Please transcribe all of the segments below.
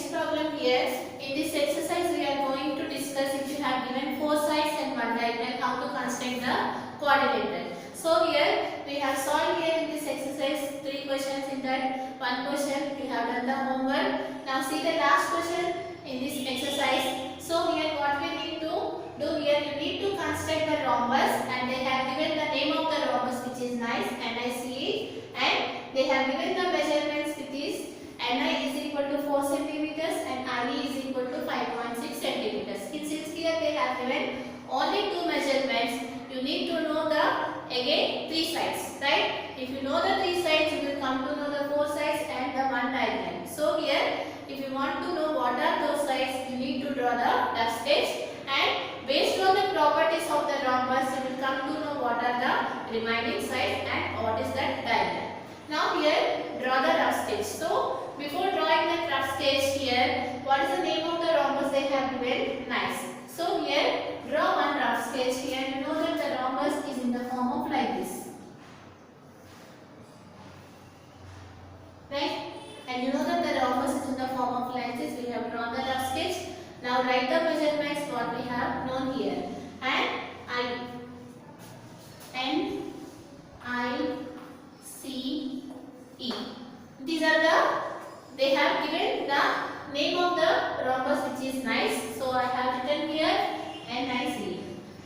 next problem here. In this exercise, we are going to discuss if you have given 4 sides and 1 diagonal, how to construct the quadrilateral. So here we have solved here in this exercise 3 questions. In that 1 question we have done the homework. Now see the last question in this exercise. So here what we need to do here, you need to construct the rhombus, and they have given the name of the rhombus, which is nice, NICE, and they have given the measurements, which is NI is equal to 4 centimeters and IE is equal to 5.6 centimeters. Since here they have given only 2 measurements, you need to know the again 3 sides, right? If you know the 3 sides, you will come to know the 4 sides and the 1 diagonal. So here, if you want to know what are those sides, you need to draw the rough sketch, and based on the properties of the rhombus, you will come to know what are the remaining sides and what is that diagonal. Now here, draw the rough sketch. So before drawing the rough sketch here, what is the name of the rhombus they have given? Nice. So here, draw one rough sketch here. You know that the rhombus is in the form of like this, right? And you know that the rhombus is in the form of like this. We have drawn the rough sketch. Now write the measurements what we have known here. And NICE. These are they have given the name of the rhombus, which is nice. So I have written here NICE.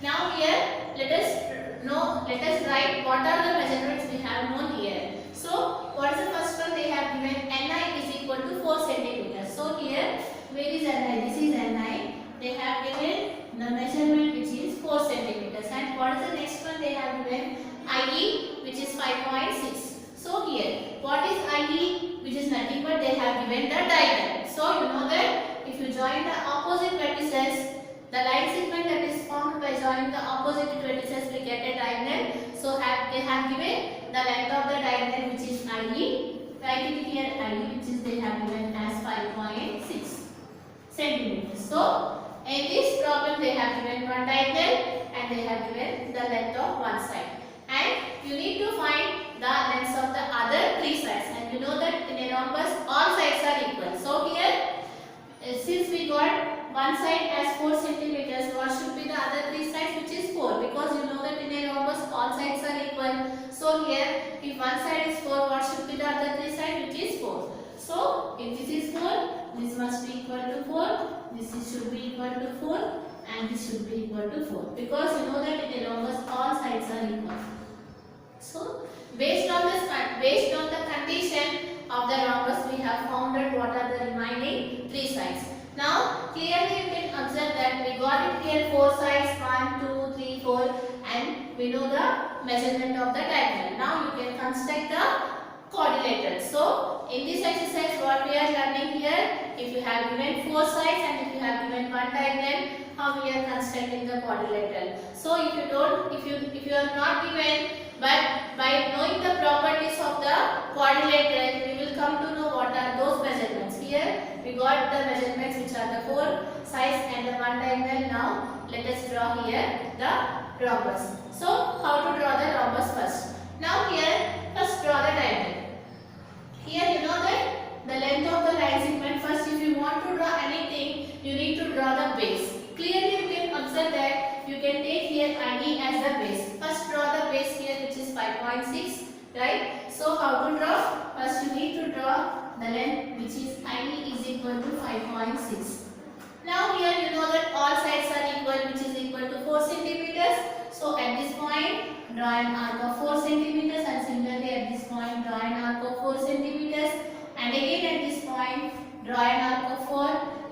Now here let us write what are the measurements we have known here. So what is the first one? They have given NI is equal to 4 centimeters. So here, where is NI? This is NI. They have given the measurement, which is 4 centimeters. And what is the next one? They have given IE, which is 5.6. So here, what is IE? Which is nothing but they have given the diagonal. So you know that if you join the opposite vertices, the line segment that is formed by joining the opposite vertices, we get a diagonal. So they have given the length of the diagonal, which is IE. Write it here IE, which is they have given as 5.6 centimeters. So in this problem, they have given one diagonal and they have given the length of one side. And you need to find the lengths of the other 3 sides. And you know that in a rhombus, all sides are equal. So here, since we got one side as 4 centimeters, what should be the other 3 sides, which is 4? Because you know that in a rhombus, all sides are equal. So here, if one side is 4, what should be the other 3 sides, which is 4? So if this is 4, this must be equal to 4. This should be equal to 4, and this should be equal to 4. Because you know that in a rhombus, all sides are equal. So based on the condition of the rhombus, we have found out what are the remaining 3 sides. Now clearly you can observe that we got it here 4 sides, 1, 2, 3, 4, and we know the measurement of the diagonal. Now you can construct the quadrilateral. So in this exercise, what we are learning here, if you have given 4 sides and if you have given one diagonal, how we are constructing the quadrilateral. So if you are not given, but by knowing the properties of the quadrilateral, we will come to know what are those measurements. Here we got the measurements, which are the 4 sides and the one diagonal. Now let us draw here the rhombus. So how to draw the rhombus first? Now here, first draw the diagonal. Here you know that the length of the line segment. First, if you want to draw anything, you need to draw the base. Clearly you can observe that you can take here IE as the base. First draw the base here, which is 5.6, right? So how to draw? First you need to draw the length, which is IE is equal to 5.6. Now here you know that all sides are equal, which is equal to 4 centimeters. So at this point, draw an arc of 4 centimeters, and similarly at this point, draw an arc of 4 centimeters, and again at this point, draw an arc of 4,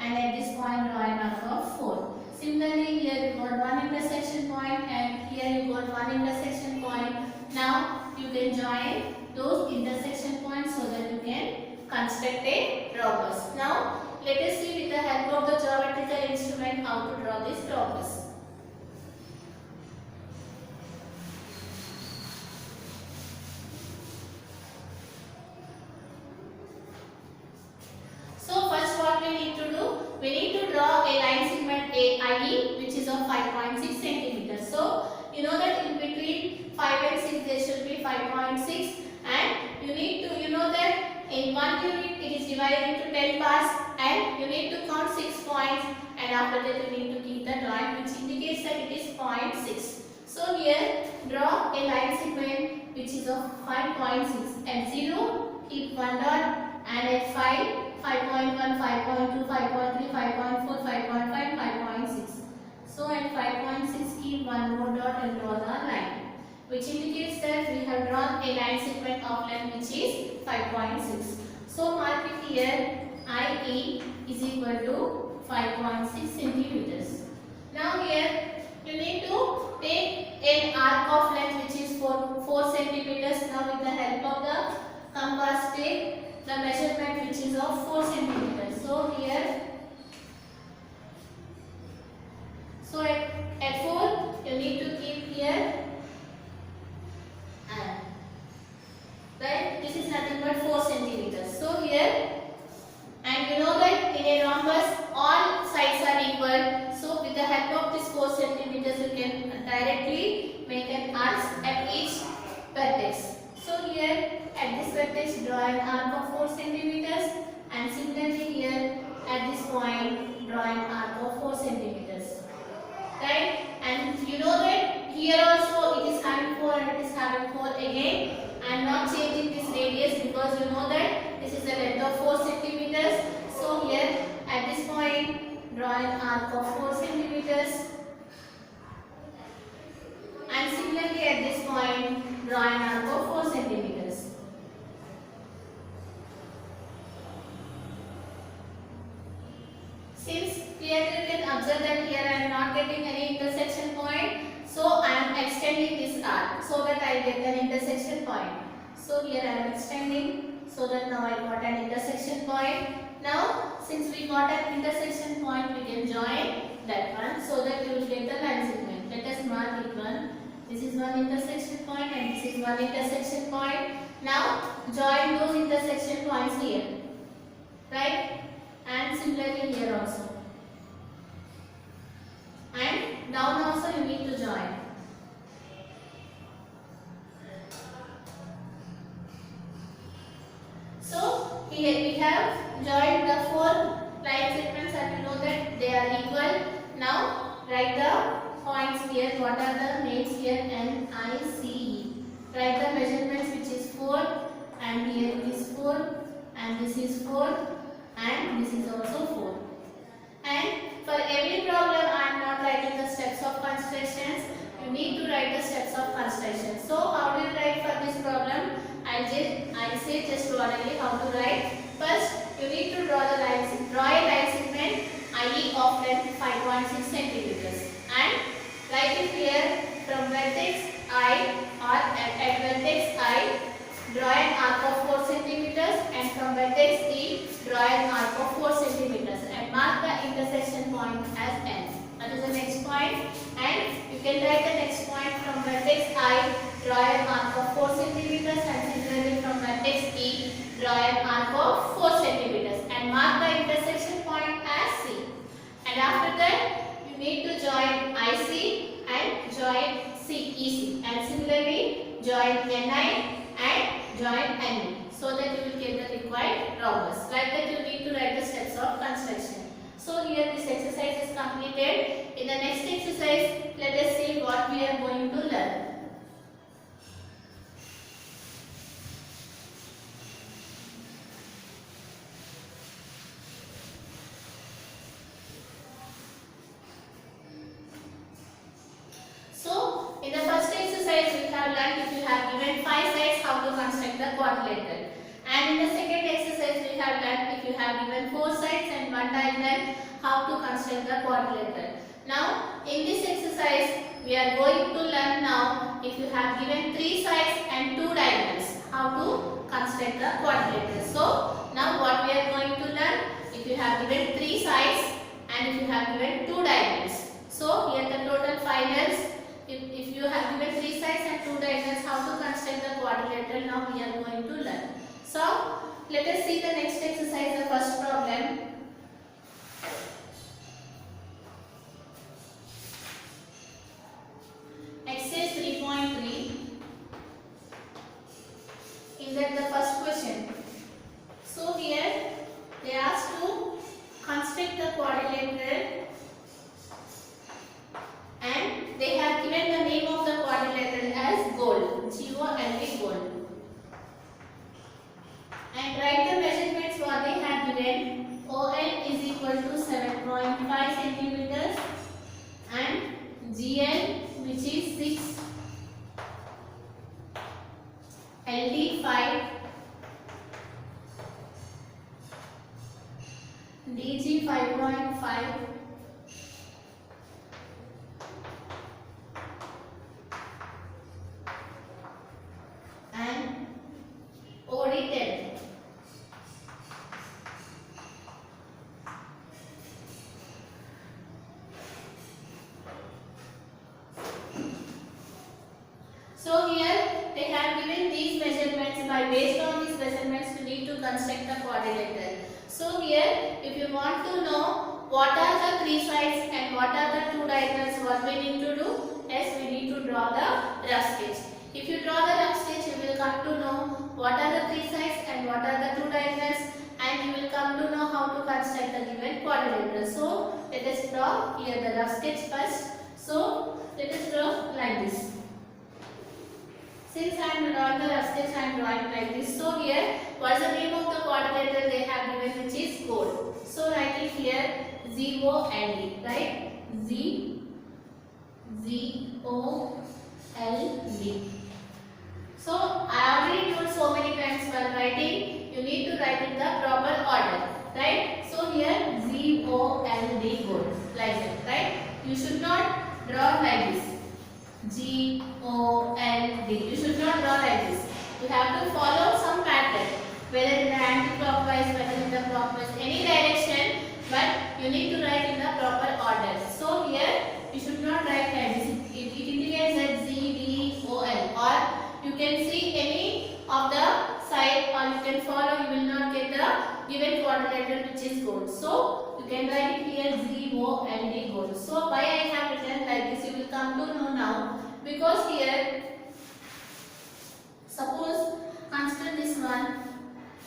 and at this point, draw an arc of 4. Similarly, here you got one intersection point, and here you got one intersection point. Now you can join those intersection points so that you can construct a rhombus. Now let us see with the help of the geometrical instrument how to draw this rhombus. So first what we need to do? We need to draw a line segment AIE, which is of 5.6 centimeters. So you know that in between 5 and 6 there should be 5.6, and you need to, you know that in 1 unit it is divided into 10 parts and you need to count 6 points, and after that you need to keep the dot which indicates that it is 0.6. So here draw a line segment which is of 5.6. At 0 keep 1 dot, and at 5, 5.1, 5.2, 5.3, 5.4, 5.5, 5.6. So at 5.6 keep 1 more dot and draw the line, which indicates that we have drawn a line segment of length which is 5.6. So mark it here, IE is equal to 5.6 centimeters. Now here you need to take an arc of length which is 4 centimeters. Now with the help of the compass take the measurement which is of 4 centimeters. So here, so at 4 you need to keep here, and right, this is nothing but 4 centimeters. So here, and you know that in a rhombus all sides are equal. So with the help of this 4 centimeters you can directly make an arc at each vertex. So here at this vertex draw an arc of 4 centimeters, and similarly here at this point draw an arc of 4 centimeters. Right? And you know that here also it is having 4 and it is having 4 again. I am not changing this radius because you know that this is a length of 4 centimeters. So here at this point draw an arc of 4 centimeters, and similarly at this point draw an arc of 4 centimeters. Since clearly you can observe that here I am not getting any intersection point, so I am extending this arc so that I get an intersection point. So here I am extending so that now I got an intersection point. Now since we got an intersection point, we can join that one so that you will get the line segment. Let us mark it one. This is one intersection point and this is one intersection point. Now join those intersection points here, right? And similarly here also. And down also you need to join. So here we have joined the 4 line segments and we know that they are equal. Now write the points here. What are the names here? N, I, C, E. Write the measurements which is 4, and here it is 4, and this is 4, and this is also 4. And for every problem I am not writing the steps of constructions. You need to write the steps of construction. So how do you write for this problem? I'll say just orally how to write. First, you need to draw a line segment IE of length 5.6 centimeters, and write it here from vertex I, or at vertex I draw an arc of 4 centimeters, and from vertex E draw an arc of 4 centimeters, and mark the intersection point as N. That is the next point, and you can write the next point from vertex I draw an arc of 4 centimeters, and similarly from vertex E draw an arc of 4 centimeters, and mark the intersection point as C. And after that you need to join IC and join CEC, and similarly join NI and join NE, so that you will get the required rhombus. Like that you need to write the steps of construction. So here this exercise is completed. In the next exercise, let us see what we are going to learn. So in the first exercise we have learned if you have given 5 sides how to construct the quadrilateral. And in the second exercise we have learned if you have given 4 sides and 1 diagonal how to construct the quadrilateral. Now in this exercise we are going to learn now if you have given 3 sides and 2 diagonals how to construct the quadrilateral. So now what we are going to learn, if you have given 3 sides and if you have given 2 diagonals. So here the total finals, if you have given 3 sides and 2 diagonals how to construct the quadrilateral, now we are going to learn. So let us see the next exercise, the first problem. Exercise 3.3. In that the first question, given OL is equal to 7.5 centimeters and GL which is 6, LD 5, DG 5.5 and OD 10. So here they have given these measurements. By based on these measurements you need to construct the quadrilateral. So here if you want to know what are the three sides and what are the two diagonals, what we need to do? Yes, we need to draw the rough sketch. If you draw the rough sketch you will come to know what are the three sides and what are the two diagonals, and you will come to know how to construct the given quadrilateral. So let us draw here the rough sketch first. So let us draw like this. Since I am drawing the rough sketch, I am drawing like this. So here, what is the name of the quadrilateral they have given, which is chord. So write it here ZOLD, right? ZOLD. So I already told so many times while writing, you need to write in the proper order, right? So here ZOLD chord, like that, right? You should not draw like this. GOLD. You should not draw like this. You have to follow some pattern, whether in the anti-clockwise, whether in the clockwise, any direction, but you need to write in the proper order. So here you should not write like this. It indicates that ZDOL, or you can see any of the side, or you can follow. You will not get the given quadrilateral which is chord. So you can write it here ZOLD chord. So why I have written like this, you will come to know now. Because here, suppose consider this one.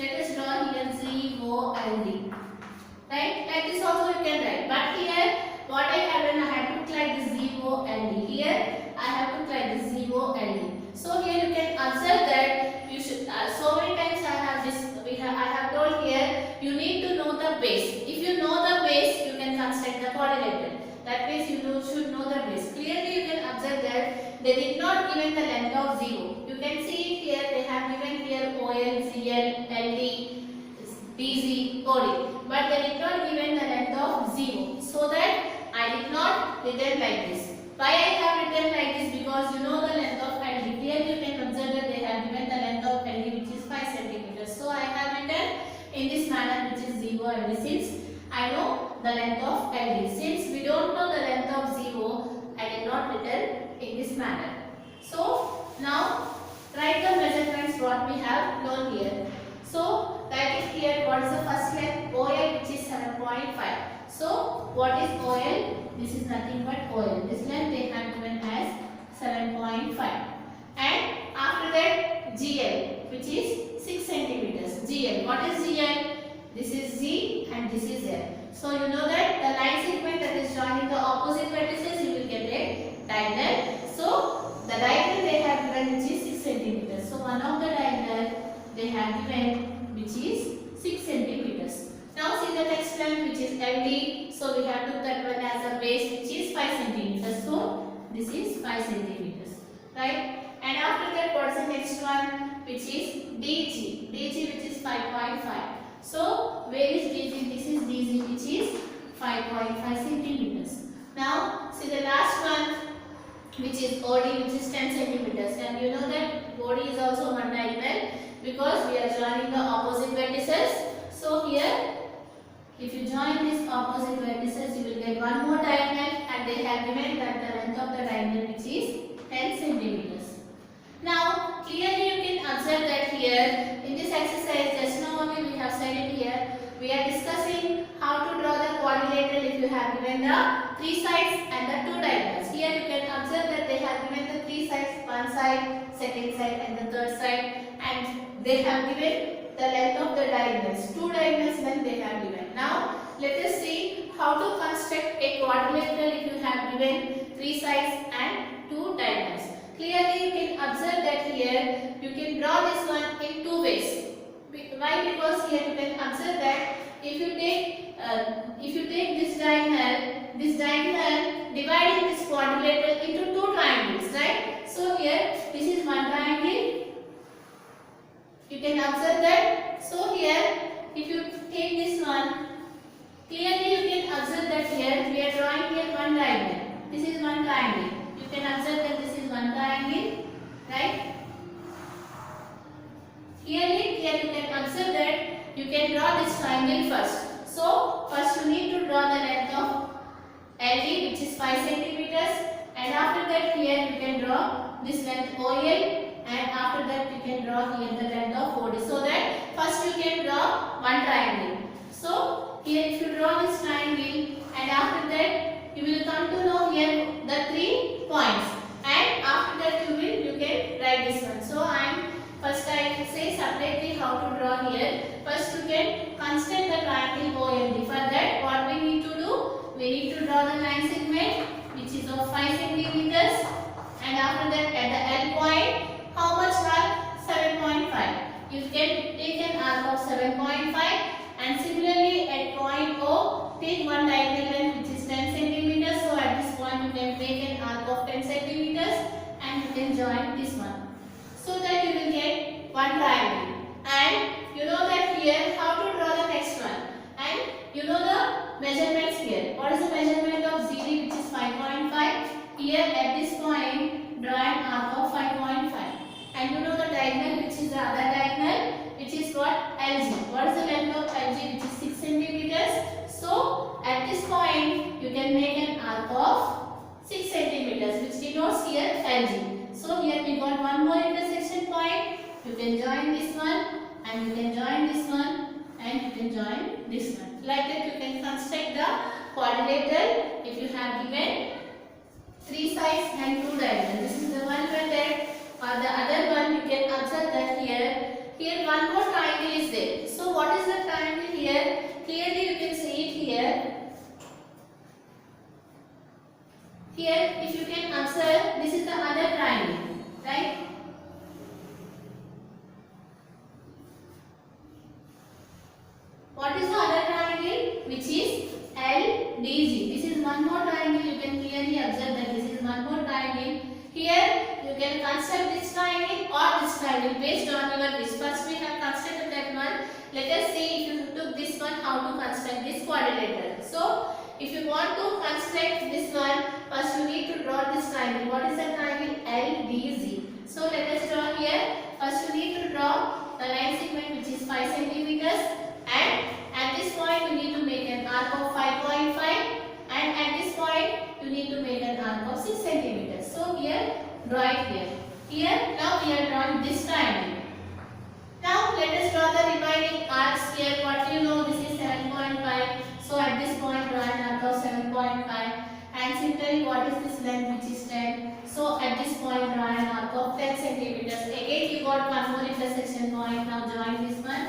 Let us draw here ZOLD. Right? Like this also you can write. But here, what I have done, I have put like this ZOLD. Here, I have put like this ZOLD. So here you can observe that you should. So many times I have this. I have told here, you need to know the base. If you know the base, you can construct the quadrilateral. That means you should know the base. Clearly you can observe that they did not given the length of 0. You can see it here. They have given here OL, CL, LD, DZ, OD. But they did not given the length of 0. So that I did not written like this. Why I have written like this? Because you know the length of LD. Here you can observe that they have given the length of LD which is 5 cm. So I have written in this manner which is 0 LD, since I know the length of LD. Since we don't know the length of 0, I did not written in this manner. So now write the measurements what we have known here. So write it here, what is the first length? OL which is 7.5. So what is OL? This is nothing but OL. This length they have given as 7.5. And after that GL which is 6 centimeters. GL. What is GL? This is G and this is L. So you know that the line segment that is joining the opposite vertices, you will get a diagonal. So the diagonal they have given which is 6 centimeters. So one of the diagonal they have given which is 6 centimeters. Now see the next length which is LD. So we have took that one as a base which is 5 centimeters. So this is 5 centimeters, right? And after that, what's the next one? Which is DG. DG which is 5.5. So where is DG? This is DG which is 5.5 centimeters. Now see the last one which is OD which is 10 centimeters. And you know that OD is also one diagonal because we are joining the opposite vertices. So here, if you join these opposite vertices, you will get one more diagonal, and they have given that the length of the diagonal which is 10 centimeters. Now clearly you can observe that here in this exercise, just now only we have said it here, we are discussing how to draw the quadrilateral if you have given the three sides and the two diagonals. Here you can observe that they have given the three sides, one side, second side and the third side, and they have given the length of the diagonals, two diagonals length they have given. Now let us see how to construct a quadrilateral if you have given three sides and two diagonals. Clearly you can observe that here you can draw this one in two ways. Why? Because here you can observe that observe that. So here, if you take this one, clearly you can observe that here we are drawing here one diagonal. This is one triangle. You can observe that this is one triangle, right? Here you can observe that you can draw this triangle first. So first you need to draw the length of LD, which is 5 centimeters, and after that here you can draw this length OL, and after that you can draw here the length of OD. So that first you can draw one triangle. So here if you draw this triangle, and after that you will come to know here the 3 points, and after that you can write this one. So first I say separately how to draw here. First you can construct the triangle OLD. For that what we need to do? We need to draw the line segment which is of 5 centimeters, and after that at the L point, how much arc? 7.5. You can take an arc of 7.5, and similarly at point O, take one diagonal length which is 10 centimeters. So at this point you can make an arc of 10 centimeters and you can join this one. So that you will get one triangle. And you know that here how to draw the next one. And you know the measurements here. What is the measurement of ZD, which is 5.5? Here at this point draw an arc of 5.5. And you know the diagonal, which is the other diagonal, which is what? LG. What is the length of LG, which is 6 centimeters? So at this point you can make an arc of 6 centimeters, which denotes here LG. So here we got one more intersection point. You can join this one, and you can join this one, and you can join this one. Like that you can construct the quadrilateral if you have given 3 sides and 2 diagonals. This is the one method. Or the other one, you can observe that here one more triangle is there. So what is the triangle here? Clearly you can see it here. Here if you can observe, this is the other triangle, right? What is the other triangle? Which is LDG. This is one more triangle. You can clearly observe that this is one more triangle. Here you can construct this triangle or this triangle based on your wish. First we have constructed that one. Let us see if you took this one, how to construct this quadrilateral. So if you want to construct this one, first you need to draw this triangle. What is the triangle? LDZ. So let us draw here. First you need to draw the line segment which is 5 centimeters, and at this point you need to make an arc of 5.5, and at this point you need to make an arc of 6 centimeters. So here, draw it here. Here, now we are drawing this triangle. Now let us draw the remaining arcs here. What you know, this is 7.5. So at this point draw an arc of 7.5. And similarly, what is this length, which is 10? So at this point draw an arc of 10 centimeters. Again you got one more intersection point. Now join this one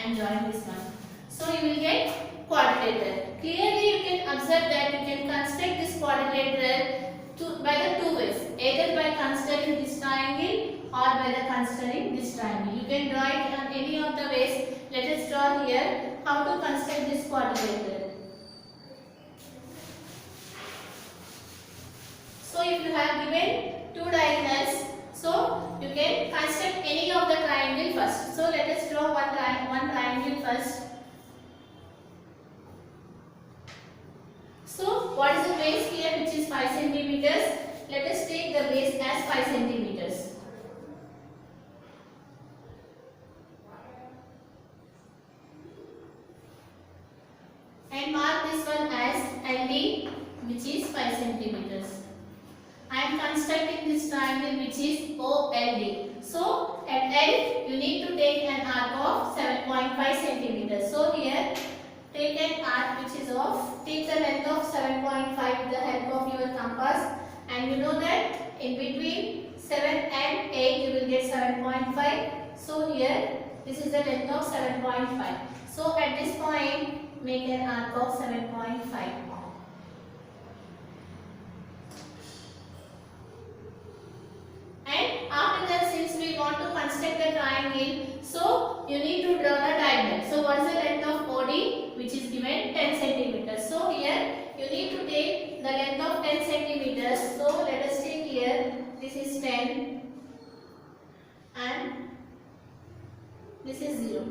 and join this one. So you will get quadrilateral. Clearly you can observe that you can construct this quadrilateral by the 2 ways. Either by considering this triangle or by the considering this triangle. You can draw it on any of the ways. Let us draw here how to construct this quadrilateral. So if you have given 2 diagonals, so you can construct any of the triangle first. So let us draw one triangle first. So what is the base here, which is 5 centimeters? Let us take the base as 5 centimeters. And mark this one as LD, which is 5 centimeters. I am constructing this triangle which is OLD. So at L you need to take an arc of 7.5 centimeters. So here take an arc which is of, take the length of 7.5 with the help of your compass, and you know that in between 7 and 8 you will get 7.5. So here this is the length of 7.5. So at this point make an arc of 7.5. And after that, since we want to construct the triangle, so you need to draw the diagonal. So what is the length of OD, which is given 10 centimeters. So here you need to take the length of 10 centimeters. So let us take here, this is 10 and this is 0.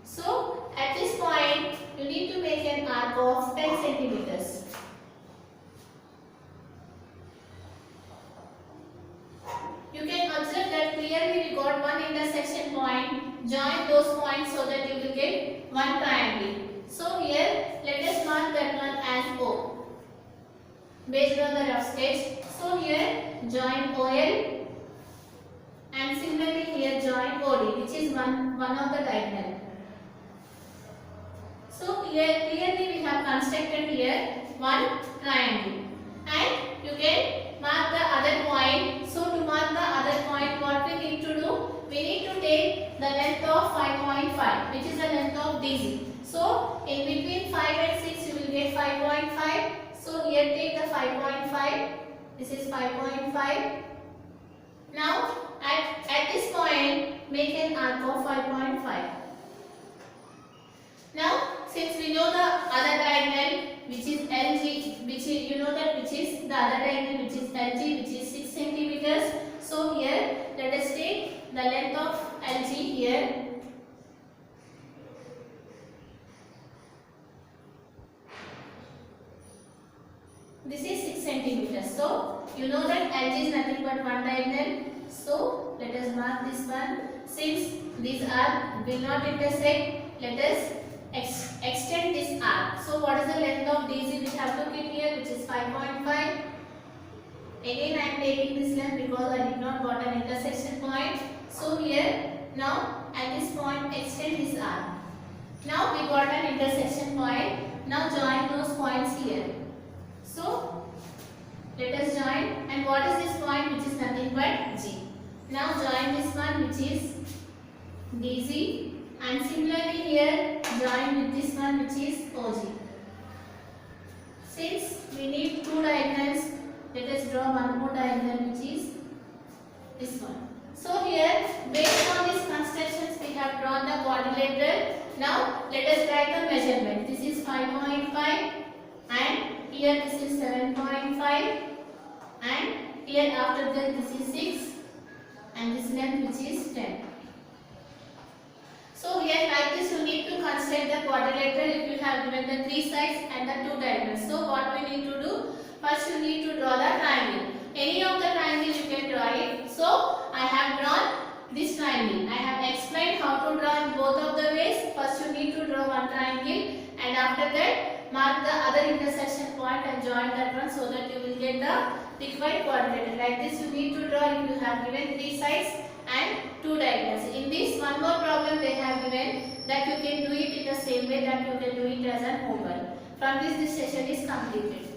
So at this point you need to make an arc of 10 centimeters. You can observe that clearly we got one intersection point. Join those points so that you will get one triangle. So here let us mark that one as O based on the rough sketch. So here join OL and similarly here join OD, which is one of the diagonal. So here clearly we have constructed here one triangle, and you can mark the other point. So to mark the other point, what we need to do? We need to take the length of 5.5, which is the length of DC. So in between 5 and 6 you will get 5.5. So here take the 5.5. This is 5.5. Now at this point make an arc of 5.5. Now since we know the other diagonal which is LG, which is, you know that which is the other diagonal which is LG, which is 6 centimeters. So here let us take the length of LG here. This is 6 centimeters. So you know that LG is nothing but one diagonal. So let us mark this one. Since these arcs will not intersect, let us extend this arc. So what is the length of DC we have to keep here, which is 5.5. Again I am taking this length because I did not got an intersection point. So here now at this point extend this arc. Now we got an intersection point. Now join those points here. So let us join, and what is this point, which is nothing but G. Now join this one which is DZ, and similarly here join with this one which is OG. Since we need two diagonals, let us draw one more diagonal which is this one. So here based on these constructions we have drawn the quadrilateral. Now let us write the measurement. This is 5.5 and here this is 7.5 and here after that this is 6 and this length which is 10. So here like this you need to construct the quadrilateral if you have given the three sides and the two diagonals. So what we need to do? First you need to draw the triangle. Any of the triangle you can draw it. So I have drawn this triangle. I have explained how to draw in both of the ways. First you need to draw one triangle and after that mark the other intersection point and join that one so that you will get the required quadrilateral. Like this you need to draw if you have given three sides and two diagonals. In this one more problem they have given that you can do it in the same way that you can do it as an homework. From this session is completed.